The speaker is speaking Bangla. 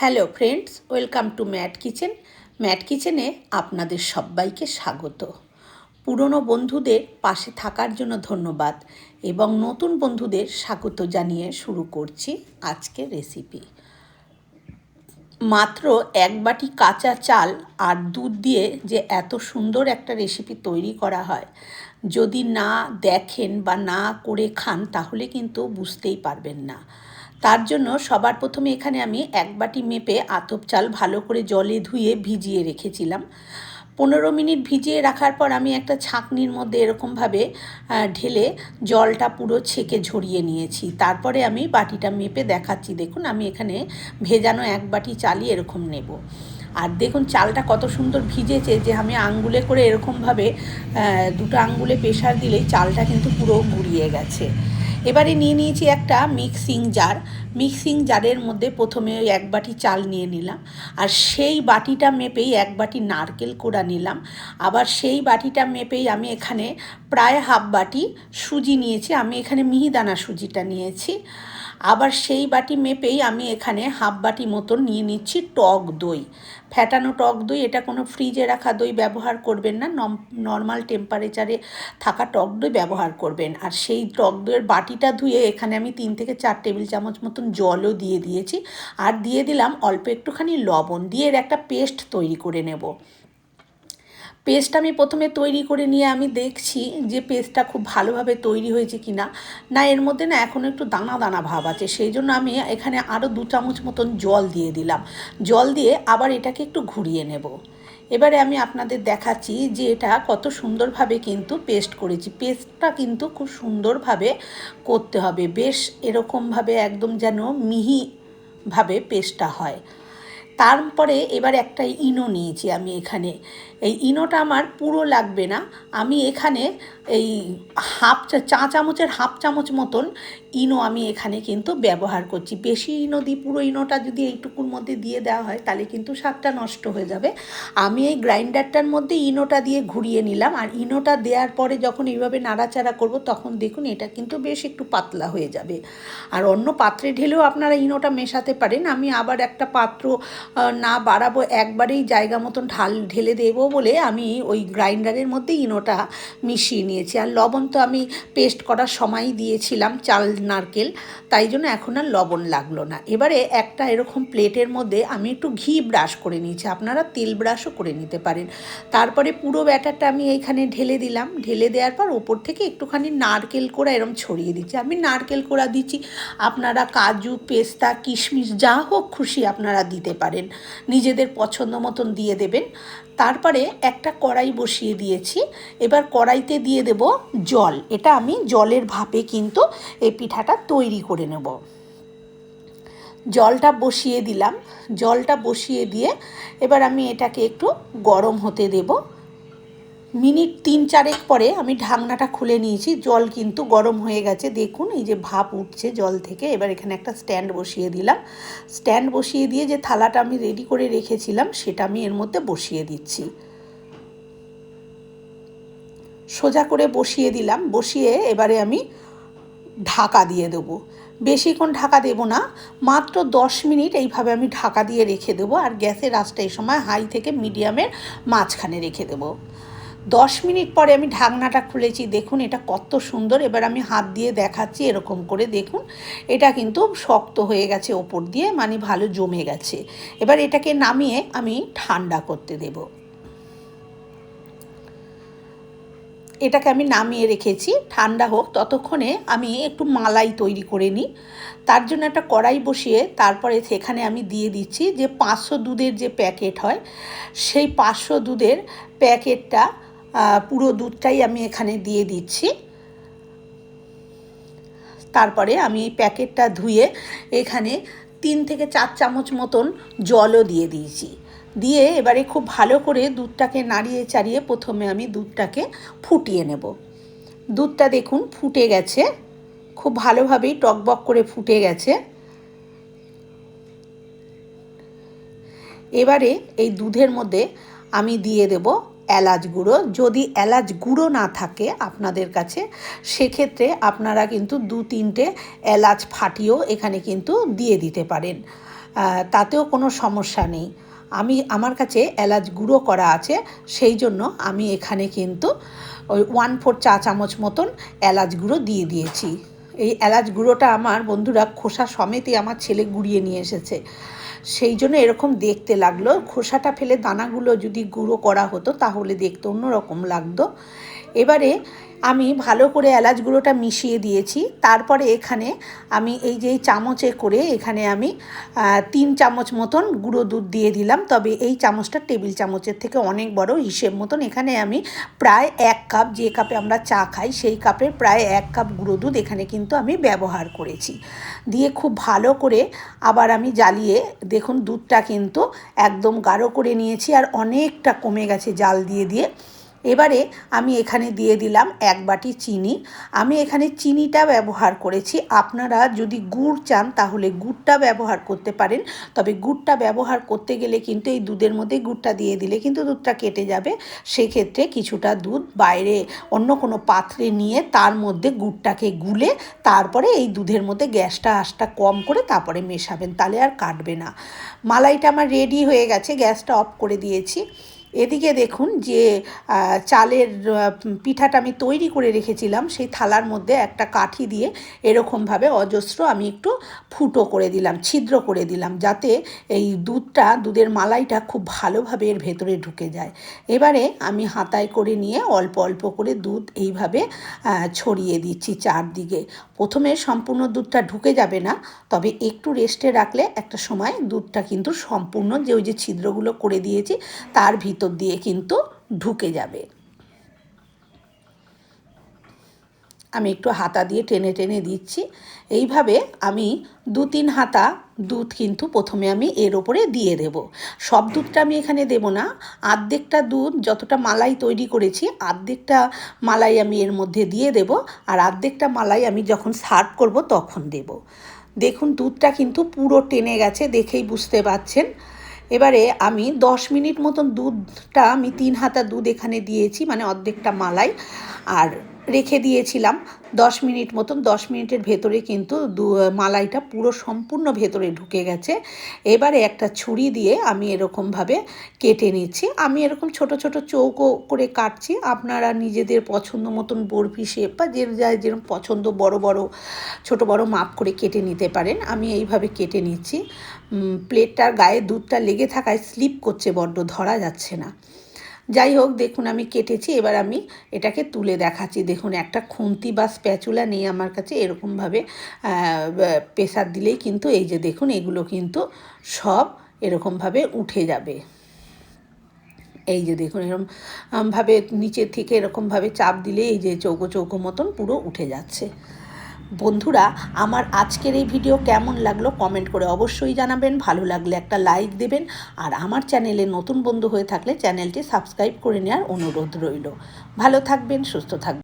Hello friends, welcome to Matt kitchen. Matt কিচেনে আপনাদের সবাইকে স্বাগত। পুরনো বন্ধুদের পাশে থাকার জন্য ধন্যবাদ এবং নতুন বন্ধুদের স্বাগত জানিয়ে শুরু করছি আজকের রেসিপি। মাত্র এক বাটি কাঁচা চাল আর দুধ দিয়ে যে এত সুন্দর একটা রেসিপি তৈরি করা হয়, যদি না দেখেন বা না করে খান তাহলে কিন্তু বুঝতেই পারবেন না। তার জন্য সবার প্রথমে এখানে আমি এক বাটি মেপে আতপ চাল ভালো করে জলে ধুয়ে ভিজিয়ে রেখেছিলাম। 15 মিনিট ভিজিয়ে রাখার পর আমি একটা ছাঁকনির মধ্যে এরকমভাবে ঢেলে জলটা পুরো ছেঁকে ঝরিয়ে নিয়েছি। তারপরে আমি বাটিটা মেপে দেখাচ্ছি। দেখুন, আমি এখানে ভেজানো এক বাটি চালই এরকম নেব। আর দেখুন চালটা কত সুন্দর ভিজেছে, যে আমি আঙ্গুলে করে এরকমভাবে দুটো আঙ্গুলে প্রেসার দিলেই চালটা কিন্তু পুরো গুঁড়িয়ে গেছে। এবারে নিয়ে নিয়েছি একটা মিক্সিং জারের মধ্যে প্রথমে ওই এক বাটি চাল নিয়ে নিলাম, আর সেই বাটিটা মেপেই এক বাটি নারকেল কোড়া নিলাম। আবার সেই বাটিটা মেপেই আমি এখানে প্রায় হাফ বাটি সুজি নিয়েছি, আমি এখানে মিহিদানা সুজিটা নিয়েছি। আবার সেই বাটি মেপেই আমি এখানে হাফ বাটি মতন নিয়ে নিচ্ছি টক দই, ফ্যাটানো টক দই। এটা কোনো ফ্রিজে রাখা দই ব্যবহার করবেন না, নর্মাল টেম্পারেচারে থাকা টক দই ব্যবহার করবেন। আর সেই টক দইয়ের বাটিটা ধুয়ে এখানে আমি 3 থেকে 4 টেবিল চামচ মতন জলও দিয়ে দিয়েছি, আর দিয়ে দিলাম অল্প একটুখানি লবণ, দিয়ে এর একটা পেস্ট তৈরি করে নেব। পেস্ট আমি প্রথমে তৈরি করে নিয়ে আমি দেখছি যে পেস্টটা খুব ভালোভাবে তৈরি হয়েছে কি না। না, এর মধ্যে না এখনও একটু দানা দানা ভাব আছে, সেই জন্য আমি এখানে আরও 2 চামচ মতন জল দিয়ে দিলাম। জল দিয়ে আবার এটাকে একটু ঘুরিয়ে নেব। এবারে আমি আপনাদের দেখাচ্ছি যে এটা কত সুন্দরভাবে কিন্তু পেস্ট করেছি। পেস্টটা কিন্তু খুব সুন্দরভাবে করতে হবে, বেশ এরকমভাবে একদম যেন মিহিভাবে পেস্টটা হয়। তারপরে এবার একটা ইনো নিয়েছি আমি এখানে। এই ইনোটা আমার পুরো লাগবে না, আমি এখানে এই চা চামচের হাফ চামচ মতন ইনো আমি এখানে কিন্তু ব্যবহার করছি। বেশি ইনো দিই, পুরো ইনোটা যদি এইটুকুর মধ্যে দিয়ে দেওয়া হয় তাহলে কিন্তু স্বাদটা নষ্ট হয়ে যাবে। আমি এই গ্রাইন্ডারটার মধ্যে ইনোটা দিয়ে ঘুরিয়ে নিলাম, আর ইনোটা দেওয়ার পরে যখন এইভাবে নাড়াচাড়া করব তখন দেখুন এটা কিন্তু বেশ একটু পাতলা হয়ে যাবে। আর অন্য পাত্রে ঢেলেও আপনারা ইনোটা মেশাতে পারেন। আমি আবার একটা পাত্র না বাড়াবো, একবারেই জায়গা মতন ঢেলে দেবো বলে আমি ওই গ্রাইন্ডারের মধ্যে ইনোটা মিশিয়ে নিয়েছি। আর লবণ তো আমি পেস্ট করার সময়ই দিয়েছিলাম চাল নারকেল, তাই জন্য এখন আর লবণ লাগলো না। এবারে একটা এরকম প্লেটের মধ্যে আমি একটু ঘি ব্রাশ করে নিয়েছি, আপনারা তেল ব্রাশও করে নিতে পারেন। তারপরে পুরো ব্যাটারটা আমি এইখানে ঢেলে দিলাম। ঢেলে দেওয়ার পর ওপর থেকে একটুখানি নারকেল কোড়া এরম ছড়িয়ে দিচ্ছি। আমি নারকেল কোড়া দিচ্ছি, আপনারা কাজু, পেস্তা, কিশমিশ যা হোক খুশি আপনারা দিতে পারেন, নিজেদের পছন্দ মতন দিয়ে দেবেন। তারপরে একটা কড়াই বসিয়ে দিয়েছি। এবার কড়াইতে দিয়ে দেব জল। এটা আমি জলের ভাপে কিন্তু এই পিঠাটা তৈরি করে নেব। জলটা বসিয়ে দিলাম। জলটা বসিয়ে দিয়ে এবার আমি এটাকে একটু গরম হতে দেব। মিনিট 3-4 পরে আমি ঢাকনাটা খুলে নিয়েছি। জল কিন্তু গরম হয়ে গেছে, দেখুন এই যে ভাপ উঠছে জল থেকে। এবার এখানে একটা স্ট্যান্ড বসিয়ে দিলাম। স্ট্যান্ড বসিয়ে দিয়ে যে থালাটা আমি রেডি করে রেখেছিলাম সেটা আমি এর মধ্যে বসিয়ে দিচ্ছি। সোজা করে বসিয়ে দিলাম। বসিয়ে এবারে আমি ঢাকা দিয়ে দেবো। বেশিক্ষণ ঢাকা দেবো না, মাত্র 10 মিনিট এইভাবে আমি ঢাকা দিয়ে রেখে দেবো। আর গ্যাসের আঁচটা এই সময় হাই থেকে মিডিয়ামের মাঝখানে রেখে দেবো। 10 মিনিট পরে আমি ঢাকনাটা খুলেছি, দেখুন এটা কত সুন্দর। এবার আমি হাত দিয়ে দেখাচ্ছি, এরকম করে দেখুন এটা কিন্তু শক্ত হয়ে গেছে ওপর দিয়ে, মানে ভালো জমে গেছে। এবার এটাকে নামিয়ে আমি ঠান্ডা করতে দেব। এটাকে আমি নামিয়ে রেখেছি, ঠান্ডা হোক। ততক্ষণে আমি একটু মালাই তৈরি করে নিই। তার জন্য একটা কড়াই বসিয়ে তারপরে সেখানে আমি দিয়ে দিচ্ছি যে 500 দুধের যে প্যাকেট হয়, সেই 500 দুধের প্যাকেটটা পুরো দুধটাই আমি এখানে দিয়ে দিচ্ছি। তারপরে আমি এই প্যাকেটটা ধুয়ে এখানে 3 থেকে 4 চামচ মতন জলও দিয়ে দিয়েছি। দিয়ে এবারে খুব ভালো করে দুধটাকে নাড়িয়ে চাড়িয়ে প্রথমে আমি দুধটাকে ফুটিয়ে নেব। দুধটা দেখুন ফুটে গেছে, খুব ভালোভাবেই টকবক করে ফুটে গেছে। এবারে এই দুধের মধ্যে আমি দিয়ে দেব এলাচ গুঁড়ো। যদি এলাচ গুঁড়ো না থাকে আপনাদের কাছে, সেক্ষেত্রে আপনারা কিন্তু 2-3টে এলাচ ফাটিয়েও এখানে কিন্তু দিয়ে দিতে পারেন। তাতেও কোনো সমস্যা নেই। আমার কাছে এলাচ গুঁড়ো করা আছে, সেই জন্য আমি এখানে কিন্তু ওই 1/4 চা চামচ মতন এলাচ গুঁড়ো দিয়ে দিয়েছি। এই এলাচ গুঁড়োটা আমার বন্ধুরা খোসা সমেতই আমার ছেলে গুঁড়িয়ে নিয়ে এসেছে, সেই জন্য এরকম দেখতে লাগলো। খোসাটা ফেলে দানাগুলো যদি গুঁড়ো করা হতো তাহলে দেখতে অন্যরকম লাগতো। এবারে আমি ভালো করে এলাচ গুঁড়োটা মিশিয়ে দিয়েছি। তারপরে এখানে আমি এই যে চামচে করে এখানে আমি 3 চামচ মতন গুঁড়ো দুধ দিয়ে দিলাম। তবে এই চামচটা টেবিল চামচের থেকে অনেক বড়, হিসেব মতন এখানে আমি প্রায় 1 কাপ, যে কাপে আমরা চা খাই সেই কাপের প্রায় 1 কাপ গুঁড়ো দুধ এখানে কিন্তু আমি ব্যবহার করেছি। দিয়ে খুব ভালো করে আবার আমি জ্বালিয়ে, দেখুন দুধটা কিন্তু একদম গাঢ় করে নিয়েছি আর অনেকটা কমে গেছে জাল দিয়ে দিয়ে। এবারে আমি এখানে দিয়ে দিলাম 1 বাটি চিনি। আমি এখানে চিনিটা ব্যবহার করেছি, আপনারা যদি গুড় চান তাহলে গুড়টা ব্যবহার করতে পারেন। তবে গুড়টা ব্যবহার করতে গেলে কিন্তু এই দুধের মধ্যে গুড়টা দিয়ে দিলে কিন্তু দুধটা কেটে যাবে। সেক্ষেত্রে কিছুটা দুধ বাইরে অন্য কোনো পাত্রে নিয়ে তার মধ্যে গুড়টাকে গুলে তারপরে এই দুধের মধ্যে আঁচটা কম করে তারপরে মেশাবেন, তাহলে আর কাটবে না। মালাইটা আমার রেডি হয়ে গেছে, গ্যাসটা অফ করে দিয়েছি। এদিকে দেখুন যে চালের পিঠাটা আমি তৈরি করে রেখেছিলাম, সেই থালার মধ্যে একটা কাঠি দিয়ে এরকমভাবে অজস্র আমি একটু ফুটো করে দিলাম, ছিদ্র করে দিলাম, যাতে এই দুধের মালাইটা খুব ভালোভাবে এর ভেতরে ঢুকে যায়। এবারে আমি হাতায় করে নিয়ে অল্প অল্প করে দুধ এইভাবে ছড়িয়ে দিচ্ছি চারদিকে। প্রথমে সম্পূর্ণ দুধটা ঢুকে যাবে না, তবে একটু রেস্টে রাখলে একটা সময় দুধটা কিন্তু সম্পূর্ণ যে ওই যে ছিদ্রগুলো করে দিয়েছি তার ভিতর দিয়ে কিন্তু ঢুকে যাবে। আমি একটু হাতা দিয়ে টেনে টেনে দিচ্ছি। এইভাবে আমি 2-3 হাতা দুধ কিন্তু প্রথমে আমি এর ওপরে দিয়ে দেব। সব দুধটা আমি এখানে দেব না, অর্ধেকটা দুধ যতটা মালাই তৈরি করেছি অর্ধেকটা মালাই আমি এর মধ্যে দিয়ে দেব, আর অর্ধেকটা মালাই আমি যখন সার্ভ করব তখন দেব। দেখুন দুধটা কিন্তু পুরো টেনে গেছে, দেখেই বুঝতে পারছেন। এবারে আমি 10 মিনিট মতন দুধটা আমি 3 হাতা দুধ এখানে দিয়েছি, মানে অর্ধেকটা মালাই, আর রেখে দিয়েছিলাম 10 মিনিট মতন। 10 মিনিটের ভেতরে কিন্তু মালাইটা পুরো সম্পূর্ণ ভেতরে ঢুকে গেছে। এবারে একটা ছুরি দিয়ে আমি এরকমভাবে কেটে নিচ্ছি। আমি এরকম ছোট ছোট চৌকো করে কাটছি, আপনারা নিজেদের পছন্দ মতন বরফি শেপ বা যেরকম পছন্দ বড় বড় ছোট বড় মাপ করে কেটে নিতে পারেন। আমি এইভাবে কেটে নিচ্ছি। প্লেটটার গায়ে দুধটা লেগে থাকায় স্লিপ করছে, বড্ড ধরা যাচ্ছে না। যাই হোক, দেখুন আমি কেটেছি। এবার আমি এটাকে তুলে দেখাচ্ছি। দেখুন একটা খুন্তি বা স্প্যাচুলা নেই আমার কাছে, এরকমভাবে প্রেসার দিলেই কিন্তু এই যে দেখুন এগুলো কিন্তু সব এরকমভাবে উঠে যাবে। এই যে দেখুন এরকমভাবে নিচের থেকে এরকমভাবে চাপ দিলে এই যে চৌকো চৌকো মতন পুরো উঠে যাচ্ছে। বন্ধুরা, আমার আজকের এই ভিডিও কেমন লাগলো কমেন্ট করে অবশ্যই জানাবেন। ভালো লাগলে একটা লাইক দেবেন, আর আমার চ্যানেলে নতুন বন্ধু হয়ে থাকলে চ্যানেলটি সাবস্ক্রাইব করে নেওয়ার অনুরোধ রইল। ভালো থাকবেন, সুস্থ থাকবেন।